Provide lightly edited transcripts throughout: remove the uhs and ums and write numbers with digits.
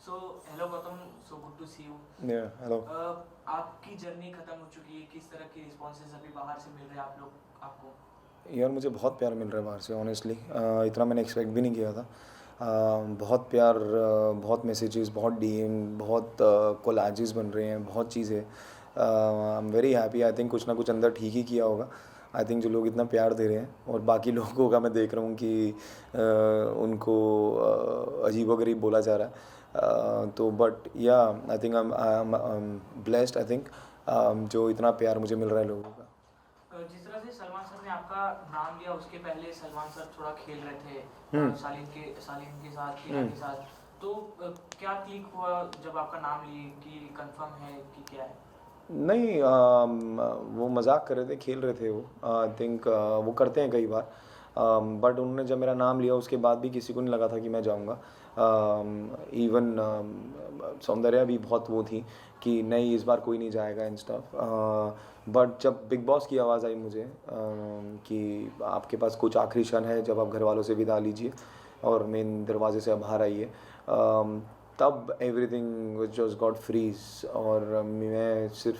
So hello Gautam, so good to see you. Yeah, hello. आपकी journey खत्म हो चुकी है, किस तरह की रिस्पॉन्सेज अभी बाहर से मिल रहे हैं आप लोग आपको? यार मुझे बहुत प्यार मिल रहा है बाहर से ऑनेस्टली। इतना मैंने एक्सपेक्ट भी नहीं किया था। बहुत प्यार, बहुत मैसेजेस, बहुत डीएम, बहुत कोलाजेस बन रहे हैं, बहुत चीज़ें। I am very happy. I think कुछ ना कुछ अंदर ठीक ही किया होगा। आई थिंक जो लोग इतना प्यार दे रहे हैं, और बाकी लोगों का मैं देख रहा हूँ कि उनको अजीबोगरीब बोला जा रहा है। तो बट या आई think I am blessed. I think जो इतना प्यार मुझे मिल रहा है लोगों का। जिस तरह से सलमान सर ने आपका नाम लिया, उसके पहले सलमान सर थोड़ा खेल रहे थे हम्म। शालीन के साथ, टीना हम्म। के साथ। तो क्या क्लिक हुआ जब आपका नाम लिए कि कंफर्म है कि क्या है? नहीं, वो मजाक कर रहे थे, खेल रहे थे वो। आई थिंक वो करते हैं कई बार। बट उन्होंने जब मेरा नाम लिया उसके बाद भी किसी को नहीं लगा था कि मैं जाऊंगा। इवन सौंदर्या भी बहुत वो थी कि नहीं, इस बार कोई नहीं जाएगा इन स्टफ। बट जब बिग बॉस की आवाज़ आई मुझे कि आपके पास कुछ आखिरी क्षण है जब आप घर वालों से विदा लीजिए और मेन दरवाजे से आप बाहर आइए, तब एवरीथिंग जस्ट गॉट फ्रीज। और मैं सिर्फ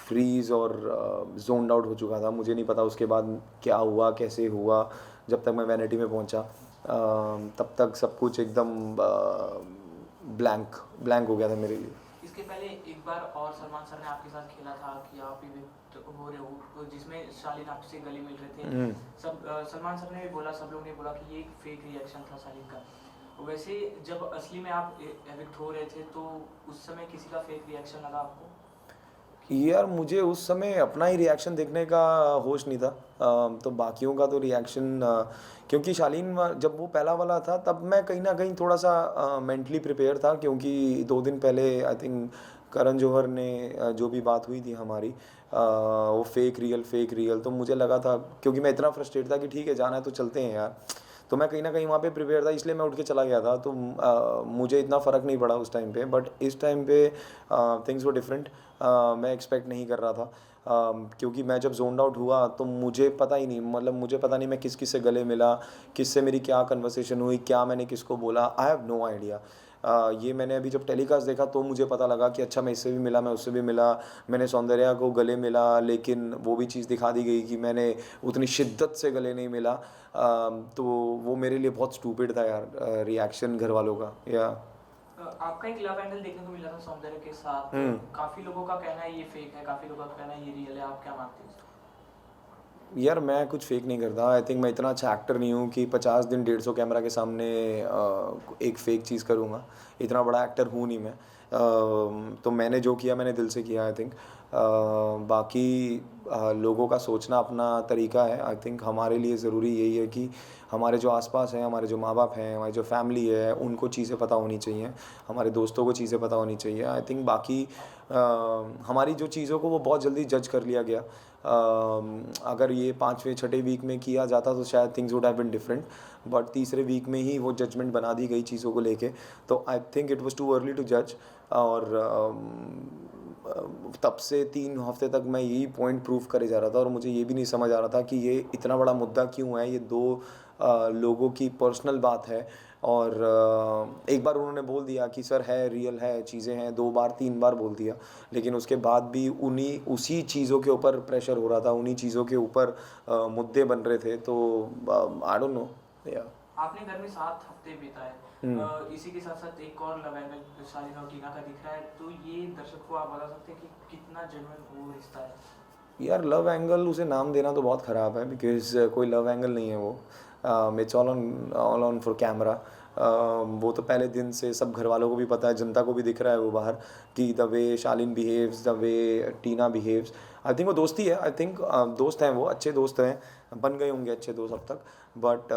फ्रीज और जोन्ड आउट हो चुका था। मुझे नहीं पता उसके बाद क्या हुआ, कैसे हुआ। जब तक मैं वैनिटी में पहुंचा तब तक सब कुछ एकदम ब्लैंक ब्लैंक हो गया था मेरे लिए। इसके पहले एक बार और सलमान सर ने आपके साथ खेला था कि आप इविक्ट हो रहे हो, जिसमें शालीन आपसे गले मिल रहे थे। सब सलमान सर ने भी बोला, सब लोग ने बोला कि ये एक फेक रिएक्शन था शालीन का। वैसे जब असली में आप एविक्ट हो रहे थे तो उस समय किसी का फेक रिएक्शन लगा आपको? यार मुझे उस समय अपना ही रिएक्शन देखने का होश नहीं था। तो बाकियों का तो रिएक्शन, क्योंकि शालीन जब वो पहला वाला था तब मैं कहीं ना कहीं थोड़ा सा मेंटली प्रिपेयर था, क्योंकि 2 दिन पहले आई थिंक करण जौहर ने जो भी बात हुई थी हमारी, वो फेक रियल। तो मुझे लगा था, क्योंकि मैं इतना फ्रस्ट्रेट था कि ठीक है जाना है तो चलते हैं यार। तो मैं कहीं ना कहीं वहाँ पे प्रिपेयर था, इसलिए मैं उठ के चला गया था। तो मुझे इतना फ़र्क नहीं पड़ा उस टाइम पे। बट इस टाइम पे थिंग्स वो डिफरेंट। मैं एक्सपेक्ट नहीं कर रहा था। क्योंकि मैं जब जोन आउट हुआ तो मुझे पता ही नहीं, मतलब मुझे पता नहीं मैं किस किस से गले मिला, किससे मेरी क्या कन्वर्सेशन हुई, क्या मैंने किसको बोला। I have no idea. ये मैंने अभी जब टेलीकास्ट देखा तो मुझे पता लगा कि अच्छा, मैं इससे भी मिला, मैं उससे भी मिला, मैंने सौंदर्या को गले मिला। लेकिन वो भी चीज़ दिखा दी गई कि मैंने उतनी शिद्दत से गले नहीं मिला। तो वो मेरे लिए बहुत स्टूपिड था यार, रिएक्शन घर वालों का। या आपका एक लव एंगल देखने को मिला था सौंदर्य के साथ। हम्म। काफी लोगों का कहना है ये फेक है, काफी लोगों का कहना है ये रियल है। आप क्या मानते हैं? यार मैं कुछ फेक नहीं करता। आई थिंक मैं इतना अच्छा एक्टर नहीं हूँ कि 50 दिन 150 कैमरा के सामने एक फ़ेक चीज़ करूँगा। इतना बड़ा एक्टर हूँ नहीं मैं। तो मैंने जो किया मैंने दिल से किया आई थिंक। बाकी लोगों का सोचना अपना तरीका है। आई थिंक हमारे लिए ज़रूरी यही है कि हमारे जो आसपास हैं, हमारे जो माँ बाप हैं, हमारी जो फैमिली है, उनको चीज़ें पता होनी चाहिए, हमारे दोस्तों को चीज़ें पता होनी चाहिए। आई थिंक बाकी हमारी जो चीज़ों को वो बहुत जल्दी जज कर लिया गया। अगर ये 5वें 6ठे वीक में किया जाता तो शायद things would have been different. But तीसरे वीक में ही वो जजमेंट बना दी गई चीज़ों को लेके। तो I think it was too early to जज। और तब से 3 हफ्ते तक मैं यही पॉइंट प्रूव करे जा रहा था, और मुझे ये भी नहीं समझ आ रहा था कि ये इतना बड़ा मुद्दा क्यों है। ये दो लोगों की पर्सनल बात है। और एक बार उन्होंने बोल दिया कि सर है, रियल है, चीज़ें हैं, 2 बार 3 बार बोल दिया। लेकिन उसके बाद भी उन्हीं उसी चीज़ों के ऊपर प्रेशर हो रहा था, उन्हीं चीज़ों के ऊपर मुद्दे बन रहे थे। तो आई डोंट नो। या आपने घर में 7 हफ्ते बिताए। हम्म। इसी के साथ साथ एक और लव एंगल शालीन और टीना का दिख रहा है, तो ये दर्शक को आप बता सकते हैं कि कितना जेन्युइन वो रिश्ता है? यार लव एंगल उसे नाम देना तो बहुत ख़राब है, बिकॉज कोई लव एंगल नहीं है वो। It's all on for camera. वो तो पहले दिन से सब घर वालों को भी पता है, जनता को भी दिख रहा है वो बाहर, कि the way Shalin behaves, the way Tina behaves. I think वो दोस्ती है। आई थिंक दोस्त हैं, वो अच्छे दोस्त हैं, बन गए होंगे अच्छे दोस्त अब तक। बट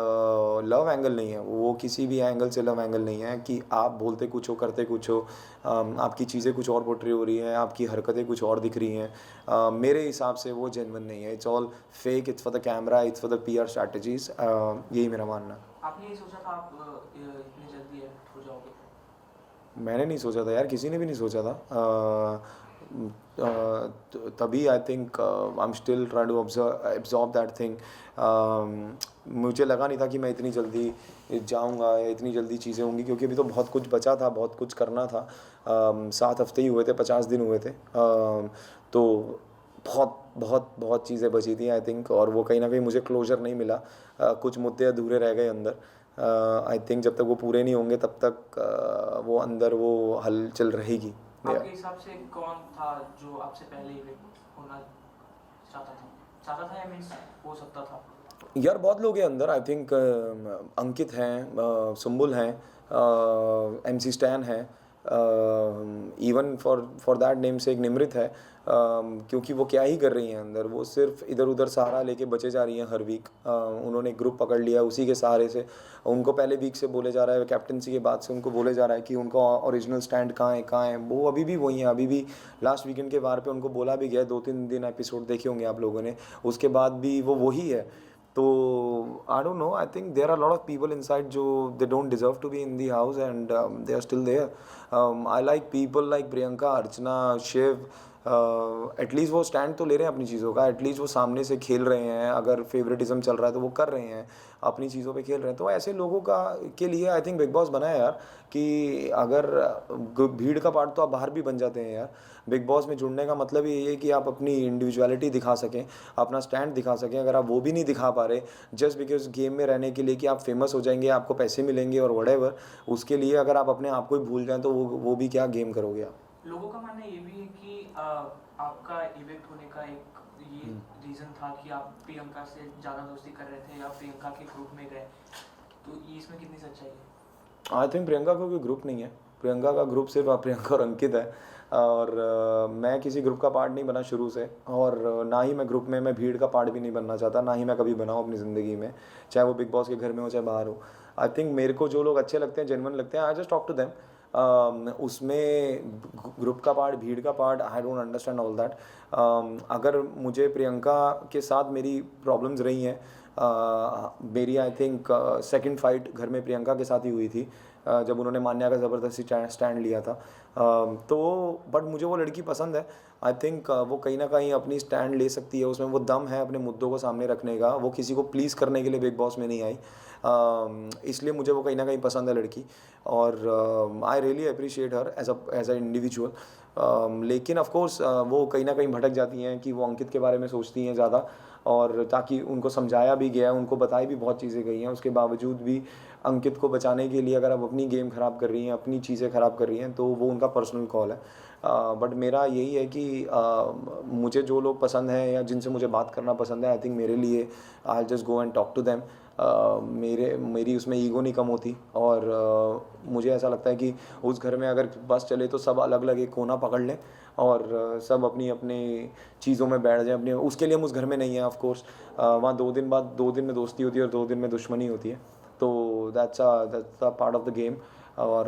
लव एंगल नहीं है वो, किसी भी एंगल से लव एंगल नहीं है कि आप बोलते कुछ हो, करते कुछ हो। आपकी चीज़ें कुछ और पोर्ट्रे हो रही हैं, आपकी हरकतें कुछ और दिख रही हैं। मेरे हिसाब से वो जेन्युइन नहीं है। It's all fake, it's for the camera, it's for the PR strategies. यही मेरा मानना है। आपने ये सोचा था आप इतनी जल्दी एविक्ट हो जाओगे? मैंने नहीं सोचा था यार, किसी ने भी नहीं सोचा था। तभी I think I am still try to absorb that thing. मुझे लगा नहीं था कि मैं इतनी जल्दी जाऊंगा या इतनी जल्दी चीज़ें होंगी, क्योंकि अभी तो बहुत कुछ बचा था, बहुत कुछ करना था। 7 हफ्ते ही हुए थे, 50 दिन हुए थे। तो बहुत बहुत बहुत चीज़ें बची थी आई थिंक, और वो कहीं ना कहीं मुझे क्लोजर नहीं मिला। कुछ मुद्दे अधूरे रह गए अंदर। आई थिंक जब तक वो पूरे नहीं होंगे तब तक वो अंदर वो हलचल रहेगी। आपके हिसाब से कौन था जो आपसे पहले इविक्ट होना चाहता था या मीन्स हो सकता था? यार बहुत लोग हैं अंदर। आई थिंक अंकित हैं, सुम्बुल हैं, MC स्टैन है, इवन फॉर दैट नेम से एक निमृत है। क्योंकि वो क्या ही कर रही हैं अंदर, वो सिर्फ इधर उधर सहारा लेके बचे जा रही हैं हर वीक। उन्होंने ग्रुप पकड़ लिया उसी के सहारे से। उनको पहले वीक से बोले जा रहा है, कैप्टनसी के बाद से उनको बोले जा रहा है कि उनका ओरिजिनल स्टैंड कहाँ है। वो अभी भी वही है, अभी भी लास्ट वीकेंड के वार पे उनको बोला भी गया, 2-3 दिन एपिसोड देखे होंगे आप लोगों ने, उसके बाद भी वो वही है। तो I don't know, I think there are lot of people inside जो they don't deserve to be in the house and they are still there. I like people like Priyanka, Archana, Shiv. At least वो स्टैंड तो ले रहे हैं अपनी चीज़ों का, एटलीस्ट वो सामने से खेल रहे हैं। अगर फेवरेटिज्म चल रहा है तो वो कर रहे हैं, अपनी चीज़ों पे खेल रहे हैं। तो ऐसे लोगों का के लिए आई थिंक बिग बॉस बना है यार, कि अगर भीड़ का पार्ट तो आप बाहर भी बन जाते हैं यार। बिग बॉस में जुड़ने का मतलब ये है कि आप अपनी इंडिविजुअलिटी दिखा सकें, अपना स्टैंड दिखा सकें। अगर आप वो भी नहीं दिखा पा रहे जस्ट बिकॉज गेम में रहने के लिए कि आप फेमस हो जाएंगे, आपको पैसे मिलेंगे और व्हाटएवर, उसके लिए अगर आप अपने आप को ही भूल जाएं तो वो भी क्या गेम करोगे आप। लोगों का मानना ये भी है कि आपका इवेक्ट होने का एक ये रीज़न था कि आप प्रियंका से ज़्यादा दोस्ती कर रहे थे या प्रियंका के ग्रुप में गए, तो ये इसमें कितनी सच्चाई है? आई थिंक प्रियंका का कोई ग्रुप नहीं है। प्रियंका का ग्रुप सिर्फ प्रियंका और अंकित है। और मैं किसी ग्रुप का पार्ट नहीं बना शुरू से, और ना ही मैं ग्रुप में मैं भीड़ का पार्ट भी नहीं बनना चाहता, ना ही मैं कभी बनाऊँ अपनी ज़िंदगी में, चाहे वो बिग बॉस के घर में हो चाहे बाहर हो। आई थिंक मेरे को जो लोग अच्छे लगते हैं, जेन्युइन लगते हैं, I just talk to them. उसमें ग्रुप का पार्ट, भीड़ का part, I don't understand all that. अगर मुझे प्रियंका के साथ मेरी प्रॉब्लम्स रही हैं, मेरी आई थिंक सेकंड फाइट घर में प्रियंका के साथ ही हुई थी, जब उन्होंने मान्या का ज़बरदस्ती स्टैंड लिया था। तो बट मुझे वो लड़की पसंद है। आई थिंक वो कहीं ना कहीं अपनी स्टैंड ले सकती है, उसमें वो दम है अपने मुद्दों को सामने रखने का। वो किसी को प्लीज़ करने के लिए बिग बॉस में नहीं आई, इसलिए मुझे वो कहीं ना कहीं पसंद है लड़की। और I really appreciate her as a individual. लेकिन ऑफ कोर्स वो कहीं ना कहीं भटक जाती हैं कि वो अंकित के बारे में सोचती हैं ज़्यादा, और ताकि उनको समझाया भी गया है, उनको बताई भी बहुत चीज़ें गई हैं, उसके बावजूद भी अंकित को बचाने के लिए अगर आप अपनी गेम ख़राब कर रही हैं, अपनी चीज़ें ख़राब कर रही हैं, तो वो उनका पर्सनल कॉल है। बट मेरा यही है कि मुझे जो लोग पसंद हैं या जिनसे मुझे बात करना पसंद है, आई थिंक मेरे लिए I just go and talk to them. मेरी उसमें ईगो नहीं कम होती, और मुझे ऐसा लगता है कि उस घर में अगर बस चले तो सब अलग अलग एक कोना पकड़ लें और सब अपनी अपनी चीज़ों में बैठ जाएं अपने। उसके लिए हम उस घर में नहीं हैं ऑफ कोर्स। वहाँ 2 दिन बाद 2 दिन में दोस्ती होती है और 2 दिन में दुश्मनी होती है। तो that's a part of the game. और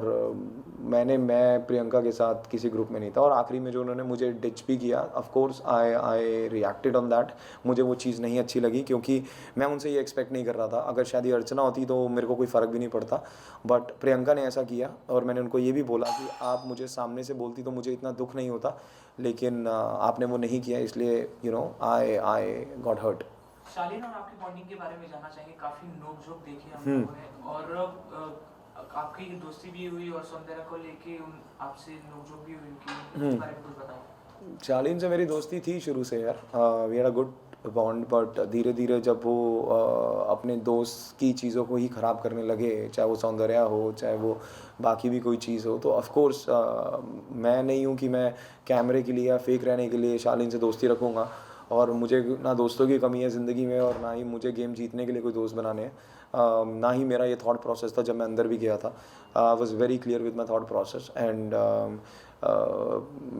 मैं प्रियंका के साथ किसी ग्रुप में नहीं था। और आखिरी में जो उन्होंने मुझे डिच भी किया, of course I reacted on that. मुझे वो चीज़ नहीं अच्छी लगी, क्योंकि मैं उनसे ये एक्सपेक्ट नहीं कर रहा था। अगर शायद ये अर्चना होती तो मेरे को कोई फ़र्क भी नहीं पड़ता, बट प्रियंका ने ऐसा किया। और मैंने उनको ये भी बोला कि आप मुझे सामने से बोलती तो मुझे इतना दुख नहीं होता, लेकिन आपने वो नहीं किया, इसलिए आई गॉट हर्ट। शालीन और आपकी बॉन्डिंग के बारे में जानना चाहेंगे। काफ़ी नोक-झोंक देखी हम लोगों ने, और आपकी दोस्ती भी हुई और सौंदर्य को लेके आपसे नोक-झोंक भी हुई उनकी, इस बारे में कुछ बताइए। शालीन से मेरी दोस्ती थी शुरू से यार, we had a good bond. But धीरे धीरे जब वो अपने दोस्त की चीज़ों को ही ख़राब करने लगे, चाहे वो सौंदर्य हो चाहे वो बाकी भी कोई चीज़ हो, तो ऑफ कोर्स मैं नहीं हूँ कि मैं कैमरे के लिए या फेक रहने के लिए शालीन से दोस्ती रखूँगा। और मुझे ना दोस्तों की कमी है ज़िंदगी में, और ना ही मुझे गेम जीतने के लिए कोई दोस्त बनाने हैं। ना ही मेरा ये थॉट प्रोसेस था जब मैं अंदर भी गया था। I was very clear with my thought process. And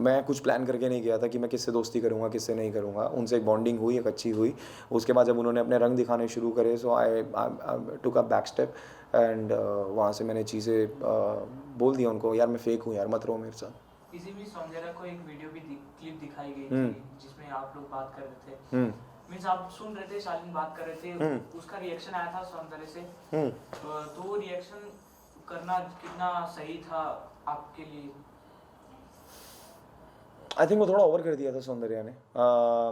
मैं कुछ प्लान करके नहीं गया था कि मैं किससे दोस्ती करूँगा किससे नहीं करूँगा। उनसे एक बॉन्डिंग हुई, एक अच्छी हुई। उसके बाद जब उन्होंने अपने रंग दिखाने शुरू करे, सो आई टुक अ बैक स्टेप। एंड वहाँ से मैंने चीज़ें बोल दिया उनको, यार मैं फेक हूँ यार, मत रहो मेरे साथ। किसी भी सौंदर्य को एक वीडियो भी क्लिप दिखाई गई थी जिसमें आप लोग बात कर रहे थे, मीन्स आप सुन रहे थे, शालीन बात कर रहे थे, उसका रिएक्शन आया था सौंदर्य से, तो वो रिएक्शन करना कितना सही था आपके लिए? आई थिंक वो थोड़ा ओवर कर दिया था सौंदर्या ने।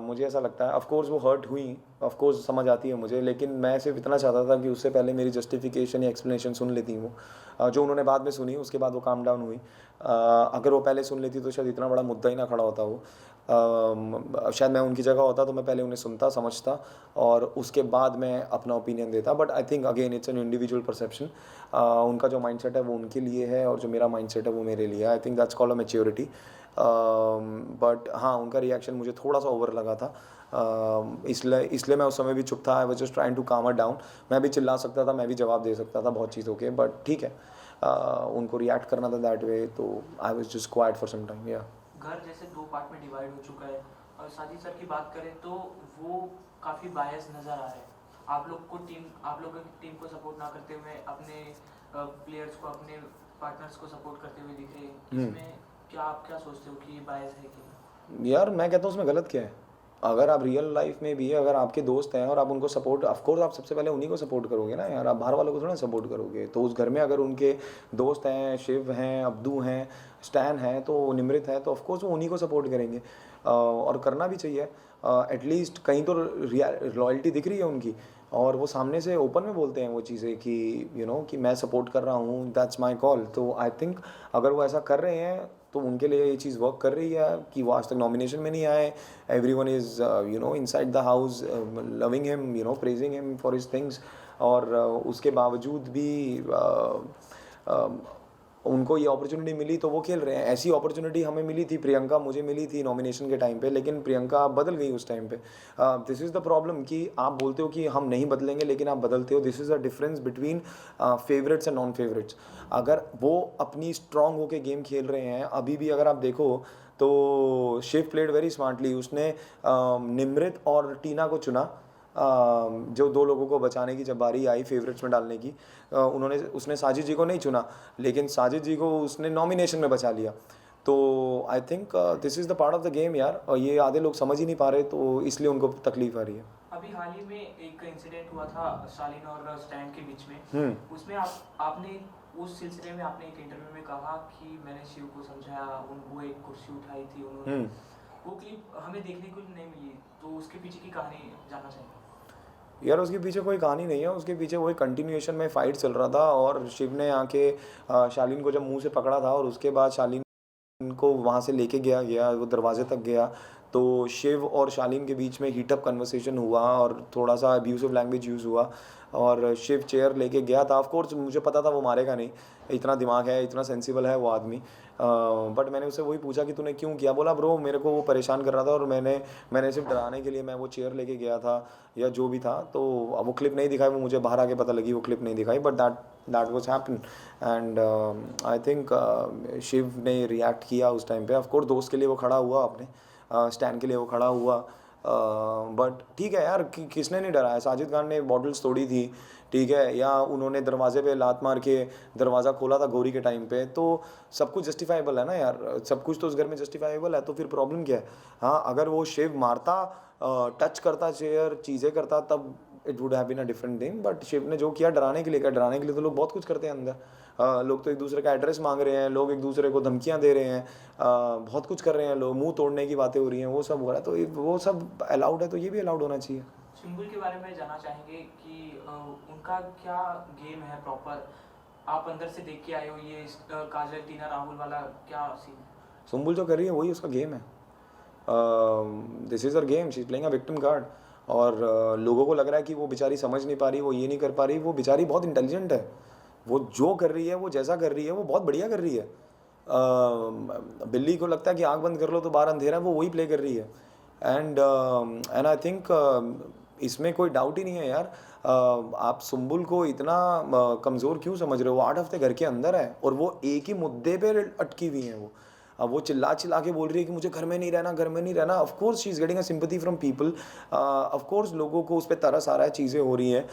मुझे ऐसा लगता है। ऑफ कोर्स वो हर्ट हुई, ऑफ कोर्स समझ आती है मुझे, लेकिन मैं सिर्फ इतना चाहता था कि उससे पहले मेरी जस्टिफिकेशन या एक्सप्लेनेशन सुन लेती वो। जो उन्होंने बाद में सुनी, उसके बाद वो काम डाउन हुई। अगर वो पहले सुन लेती तो शायद इतना बड़ा मुद्दा ही ना खड़ा होता वो। शायद मैं उनकी जगह होता तो मैं पहले उन्हें सुनता, समझता और उसके बाद मैं अपना ओपिनियन देता। But I think again it's an individual perception. उनका जो माइंडसेट है वो उनके लिए है और जो मेरा माइंडसेट है वो मेरे लिए है। I think that's called a maturity. But हाँ, उनका रिएक्शन मुझे थोड़ा सा ओवर लगा था। इसलिए मैं उस समय भी चुप था। I was just trying to calm her down. मैं भी चिल्ला सकता था, मैं भी जवाब दे सकता था बहुत चीज़ों के, बट ठीक है। उनको रिएक्ट करना था दैट वे, तो I was just quiet for some time. या घर जैसे 2 पार्ट में डिवाइड हो चुका है और साजिद सर की बात करें तो वो काफ़ी बायस नज़र आ रहे हैं। आप लोगों की टीम को सपोर्ट ना करते हुए अपने प्लेयर्स को, अपने पार्टनर्स को सपोर्ट करते हुए दिख रहे हैं। इसमें आप क्या सोचते हो कि ये बायस है कि यार मैं कहता हूँ उसमें गलत क्या है? अगर आप रियल लाइफ में भी अगर आपके दोस्त हैं और आप उनको सपोर्ट, ऑफ कोर्स आप सबसे पहले उन्हीं को सपोर्ट करोगे ना यार, आप बाहर वालों को थोड़ा सपोर्ट करोगे। तो उस घर में अगर उनके दोस्त हैं, शिव हैं, अब्दू हैं, स्टैन है, तो निमृत है, तो ऑफ कोर्स वो उन्हीं को सपोर्ट करेंगे। और करना भी चाहिए। एटलीस्ट कहीं तो लॉयल्टी दिख रही है उनकी, और वो सामने से ओपन में बोलते हैं वो चीज़ें कि कि मैं सपोर्ट कर रहा हूँ, दैट्स माई कॉल। तो आई थिंक अगर वो ऐसा कर रहे हैं तो उनके लिए ये चीज़ वर्क कर रही है कि वो आज तक नॉमिनेशन में नहीं आए। Everyone is inside the house loving him, praising him for his things. और उसके बावजूद भी उनको ये अपॉर्चुनिटी मिली तो वो खेल रहे हैं। ऐसी अपॉर्चुनिटी हमें मिली थी, प्रियंका मुझे मिली थी नॉमिनेशन के टाइम पे, लेकिन प्रियंका बदल गई उस टाइम पे। दिस इज़ द प्रॉब्लम कि आप बोलते हो कि हम नहीं बदलेंगे, लेकिन आप बदलते हो। This is the difference between favourites and non favourites. अगर वो अपनी स्ट्रांग होके गेम खेल रहे हैं, अभी भी अगर आप देखो तो शिव प्लेड वेरी स्मार्टली। उसने निमृत और टीना को चुना, जो 2 लोगों को बचाने की जब बारी आई फेवरेट्स में डालने की। उसने साजिद जी को नहीं चुना, लेकिन साजिद जी को उसने नॉमिनेशन में बचा लिया। तो I think this is the part of the game यार, और ये आधे लोग समझ ही नहीं पा रहे, तो इसलिए उनको तकलीफ आ रही है। अभी हाल ही में एक इंसिडेंट हुआ था शालीन और स्टैंड के बीच में। उसमें आपने उस सिलसिले में आपने एक इंटरव्यू में कहा कि मैंने शिव को समझाया, वो एक कुर्सी उठाई थी उन्होंने। वो क्लिप हमें देखने को नहीं मिली, तो उसके पीछे की कहानी जानना चाहेंगे। यार उसके पीछे कोई कहानी नहीं है, उसके पीछे वही कंटिन्यूएशन में फाइट चल रहा था, और शिव ने आके शालीन को जब मुंह से पकड़ा था और उसके बाद शालीन को वहाँ से लेके गया वो दरवाजे तक गया, तो शिव और शालीन के बीच में हीटअप कन्वर्सेशन हुआ और थोड़ा सा अब्यूसिव लैंग्वेज यूज़ हुआ, और शिव चेयर लेके गया था। ऑफ कोर्स मुझे पता था वो मारेगा नहीं, इतना दिमाग है, इतना सेंसिबल है वो आदमी। बट मैंने उससे वही पूछा कि तूने क्यों किया? बोला ब्रो मेरे को वो परेशान कर रहा था और मैंने सिर्फ डराने के लिए मैं वो चेयर लेके गया था, या जो भी था। तो अब वो क्लिप नहीं दिखाई, वो मुझे बाहर आके पता लगी, वो क्लिप नहीं दिखाई, but that was happen. And I think Shiv ने रिएक्ट किया उस टाइम पे। ऑफ कोर्स दोस्त के लिए वो खड़ा हुआ, अपने स्टैंड के लिए वो खड़ा हुआ। बट ठीक है यार, किसने नहीं डराया? साजिद खान ने बॉटल्स तोड़ी थी, ठीक है, या उन्होंने दरवाजे पे लात मार के दरवाज़ा खोला था गौरी के टाइम पे, तो सब कुछ जस्टिफाइबल है ना यार, सब कुछ तो उस घर में जस्टिफाइबल है, तो फिर प्रॉब्लम क्या है? हाँ, अगर वो शिव मारता, टच करता चेयर, चीज़ें करता, तब it would have been a different thing. But Shiv ने जो किया डराने के लिए किया। डराने के लिए तो लोग बहुत कुछ करते हैं अंदर। लोग तो एक दूसरे का एड्रेस मांग रहे हैं, लोग एक दूसरे को धमकियां दे रहे हैं, बहुत कुछ कर रहे हैं लोग, मुंह तोड़ने की बातें हो रही हैं, वो सब हो रहा है। तो वो सब अलाउड है, तो ये भी अलाउड होना चाहिए। सिंबुल के बारे में जानना चाहेंगे कि उनका क्या गेम है प्रॉपर? आप अंदर से देख के आए हो, ये काजल टीना राहुल वाला क्या सीन है? सुम्बुल जो कर रही है वही उसका गेम है। This is her game, she is playing a victim card. और लोगों को लग रहा है कि वो बेचारी समझ नहीं पा रही, वो ये नहीं कर पा रही। वो बेचारी बहुत इंटेलिजेंट है, वो जो कर रही है, वो जैसा कर रही है, वो बहुत बढ़िया कर रही है। बिल्ली को लगता है कि आँख बंद कर लो तो बाहर अंधेरा है, वो वही प्ले कर रही है। एंड आई थिंक इसमें कोई डाउट ही नहीं है यार। आप सुम्बुल को इतना कमज़ोर क्यों समझ रहे हो? वो 8 हफ्ते घर के अंदर है और वो एक ही मुद्दे पे अटकी हुई हैं वो। अब वो चिल्ला चिल्ला के बोल रही है कि मुझे घर में नहीं रहना, घर में नहीं रहना। Of course she is getting a sympathy from people. Of course लोगों को उस पर तरस आ रहा है, चीज़ें हो रही हैं।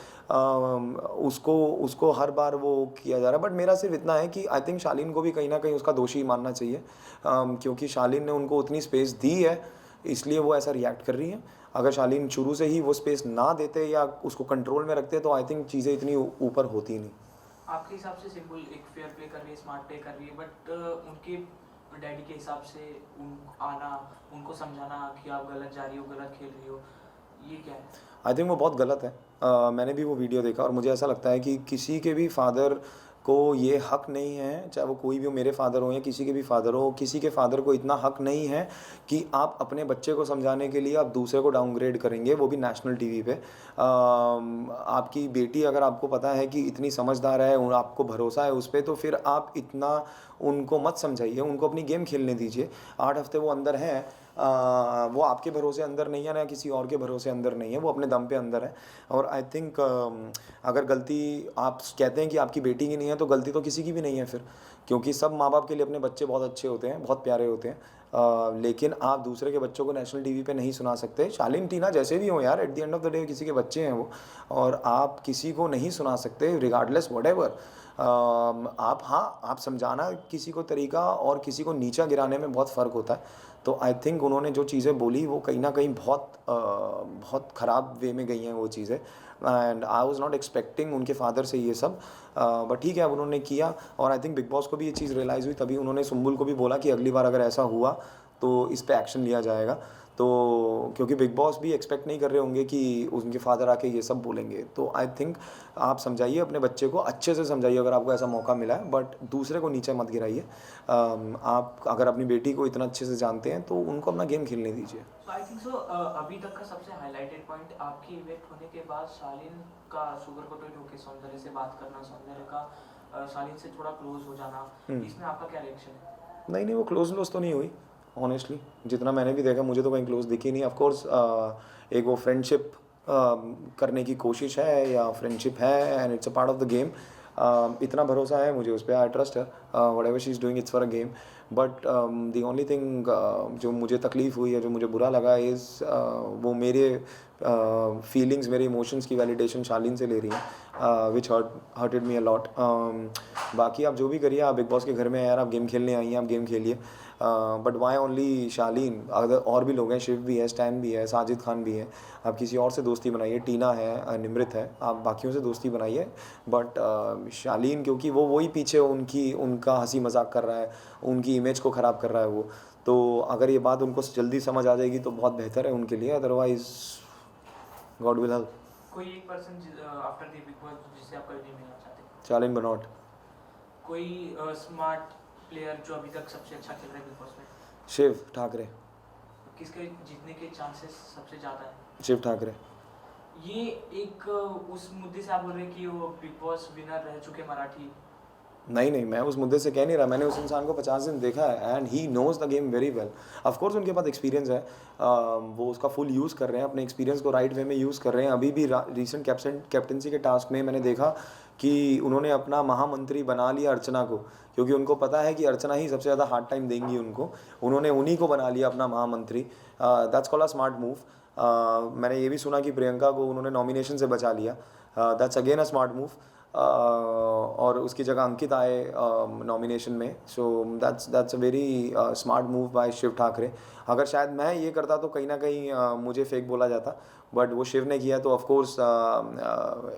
उसको हर बार वो किया जा रहा है। बट मेरा सिर्फ इतना है कि आई थिंक शालीन को भी कहीं ना कहीं उसका दोषी मानना चाहिए, क्योंकि शालीन ने उनको उतनी स्पेस दी है, इसलिए वो ऐसा रिएक्ट कर रही हैं। अगर शालीन शुरू से ही वो स्पेस ना देते या उसको कंट्रोल में रखते, तो आई थिंक चीज़ें इतनी ऊपर होती नहीं। आपके हिसाब से सिंबुल एक फेयर प्ले कर रही है, स्मार्ट प्ले कर रही है, बट उनके डैडी के हिसाब से उन आना, उनको समझाना कि आप गलत जा रही हो, गलत खेल रही हो, ये क्या है? आई थिंक वो बहुत गलत है। मैंने भी वो वीडियो देखा और मुझे ऐसा लगता है कि किसी के भी फादर को ये हक नहीं है, चाहे वो कोई भी हो, मेरे फादर हो या किसी के भी फादर हो, किसी के फादर को इतना हक नहीं है कि आप अपने बच्चे को समझाने के लिए आप दूसरे को डाउनग्रेड करेंगे, वो भी नेशनल टीवी पे। आपकी बेटी अगर आपको पता है कि इतनी समझदार है, आपको भरोसा है उस पर, तो फिर आप इतना उनको मत समझाइए, उनको अपनी गेम खेलने दीजिए। 8 हफ्ते वो अंदर हैं, वो आपके भरोसे अंदर नहीं है ना किसी और के भरोसे अंदर नहीं है, वो अपने दम पे अंदर है। और आई थिंक अगर गलती आप कहते हैं कि आपकी बेटी की नहीं है, तो गलती तो किसी की भी नहीं है फिर, क्योंकि सब माँ बाप के लिए अपने बच्चे बहुत अच्छे होते हैं, बहुत प्यारे होते हैं। लेकिन आप दूसरे के बच्चों को नेशनल टीवी पे नहीं सुना सकते। शालीन टीना जैसे भी हो यार, at the end of the day किसी के बच्चे हैं वो, और आप किसी को नहीं सुना सकते रिगार्डलेस व्हाटएवर। आप, हाँ, आप समझाना किसी को तरीका और किसी को नीचा गिराने में बहुत फ़र्क होता है। तो आई थिंक उन्होंने जो चीज़ें बोली वो कहीं ना कहीं बहुत ख़राब वे में गई हैं वो चीज़ें, and I was not expecting उनके फादर से ये सब। बट ठीक है, अब उन्होंने किया, और आई थिंक बिग बॉस को भी ये चीज़ रियलाइज़ हुई, तभी उन्होंने सुम्बुल को भी बोला कि अगली बार अगर ऐसा हुआ तो इस पे एक्शन लिया जाएगा। तो क्योंकि बिग बॉस भी एक्सपेक्ट नहीं कर रहे होंगे कि उनके फादर आके ये सब बोलेंगे। तो आई थिंक आप समझाइए अपने बच्चे को, अच्छे से समझाइए अगर आपको ऐसा मौका मिला है, बट दूसरे को नीचे मत गिराइए। आप अगर अपनी बेटी को इतना अच्छे से जानते हैं तो उनको अपना गेम खेलने दीजिए। आई थिंक सो अभी तक का सबसे हाईलाइटेड पॉइंट आपकी इवेक्ट होने के बाद शालीन का शुगर कोटेड होकर सौंदर्य से बात करना, सौंदर्य का शालीन से थोड़ा क्लोज हो जाना, इसमें आपका क्या रिएक्शन है? नहीं, वो क्लोज तो नहीं हुई ऑनेस्टली। जितना मैंने भी देखा मुझे तो कहीं क्लोज दिखी नहीं। ऑफकोर्स एक वो फ्रेंडशिप करने की कोशिश है या फ्रेंडशिप है, and it's a part of the game. इतना भरोसा है मुझे उस पर, आई ट्रस्ट है, what ever she is doing it's for a game. But the only thing जो मुझे तकलीफ़ हुई है, जो मुझे बुरा लगा इज़ वो मेरे फीलिंग्स, मेरे इमोशंस की वैलिडेशन शालीन से ले रही हैं, विच हर्टेड मी अ लॉट। बाकी आप जो भी करिए, आप बिग बॉस के घर में हैं यार, आप गेम खेलने आई हैं, आप गेम खेलिए। बट वाई ओनली शालीन? अगर और भी लोग हैं, शिव भी है, स्टैन भी है, साजिद खान भी है, आप किसी और से दोस्ती बनाइए, टीना है, निमृत है, आप बाकियों से दोस्ती बनाइए। बट शालीन, क्योंकि वो वही पीछे उनका हंसी मजाक कर रहा है, उनकी इमेज को ख़राब कर रहा है वो, तो अगर ये बात उनको जल्दी समझ आ जाएगी तो बहुत बेहतर है उनके लिए, अदरवाइज गॉड विल हेल्प। कोई एक person after the big boss जिससे आप कभी नहीं मिलना चाहते? शालीन बनॉट। कोई स्मार्ट प्लेयर जो अभी तक सबसे अच्छा खेल रहा है बिग बॉस में? शिव ठाकरे। किसके जीतने के चांसेस सबसे ज़्यादा है? शिव ठाकरे। ये एक उस मुद्दे से आप बोल रहे हैं कि वो बिग बॉस विनर रह चुके मराठी? नहीं, मैं उस मुद्दे से कह नहीं रहा। मैंने उस इंसान को 50 दिन देखा है, and he knows the game very well. Of course उनके पास एक्सपीरियंस है, वो उसका फुल यूज़ कर रहे हैं, अपने एक्सपीरियंस को राइट वे में यूज़ कर रहे हैं। अभी भी रिसेंट कैप्टनसी के टास्क में मैंने देखा कि उन्होंने अपना महामंत्री बना लिया अर्चना को, क्योंकि उनको पता है कि अर्चना ही सबसे ज़्यादा हार्ड टाइम देंगी उनको। उन्होंने उन्हीं को बना लिया अपना महामंत्री। That's called a smart move. मैंने ये भी सुना कि प्रियंका को उन्होंने नॉमिनेशन से बचा लिया, that's again a smart move. और उसकी जगह अंकित आए नॉमिनेशन में, so that's a very smart move by Shiv Thackeray. अगर शायद मैं ये करता तो कहीं ना कहीं मुझे फेक बोला जाता, बट वो शिव ने किया, तो of course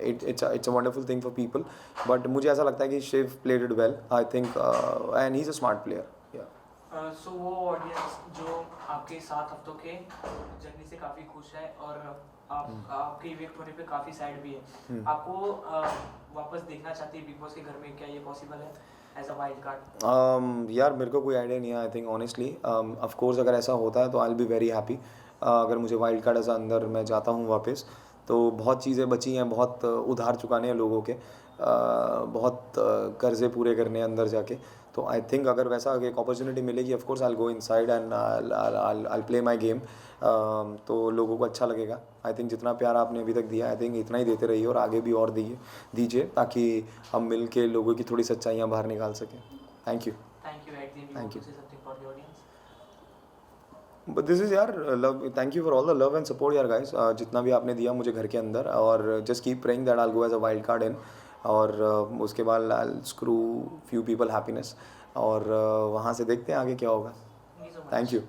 it's a wonderful thing for people. But मुझे ऐसा लगता है कि Shiv played it well, I think, and he is a smart player. So वो ऑडियंस जो आपके 7 हफ्तों के जर्नी से काफ़ी खुश है और आपके इवेक्ट होने पे काफ़ी सैड भी है, आपको वापस देखना चाहती है बिग बॉस के घर में, क्या ये पॉसिबल है एज अ वाइल्ड कार्ड? यार मेरे को कोई आइडिया नहीं है, I think honestly. Of course अगर ऐसा होता है तो I will be very happy. अगर मुझे वाइल्ड कार्ड ऐसा अंदर मैं जाता हूँ वापस, तो बहुत चीज़ें बची हैं, बहुत उधार चुकाने हैं लोगों के, बहुत कर्जे पूरे करने हैं अंदर जाके। तो आई थिंक अगर वैसा एक अपॉर्चुनिटी मिलेगी, of course I will go inside and I play my game. तो लोगों को अच्छा लगेगा। आई थिंक जितना प्यार आपने अभी तक दिया, आई थिंक इतना ही देते रहिए और आगे भी और दीजिए, ताकि हम मिल के लोगों की थोड़ी सच्चाइयाँ बाहर निकाल सकें। Thank you. Thank you. But this is यार love, thank you for all the love and support यार गाइस, जितना भी आपने दिया मुझे घर के अंदर, और just keep praying that I will go as a wild card in, और उसके बाद I will screw few people happiness, और वहाँ से देखते हैं आगे क्या होगा। Thank you.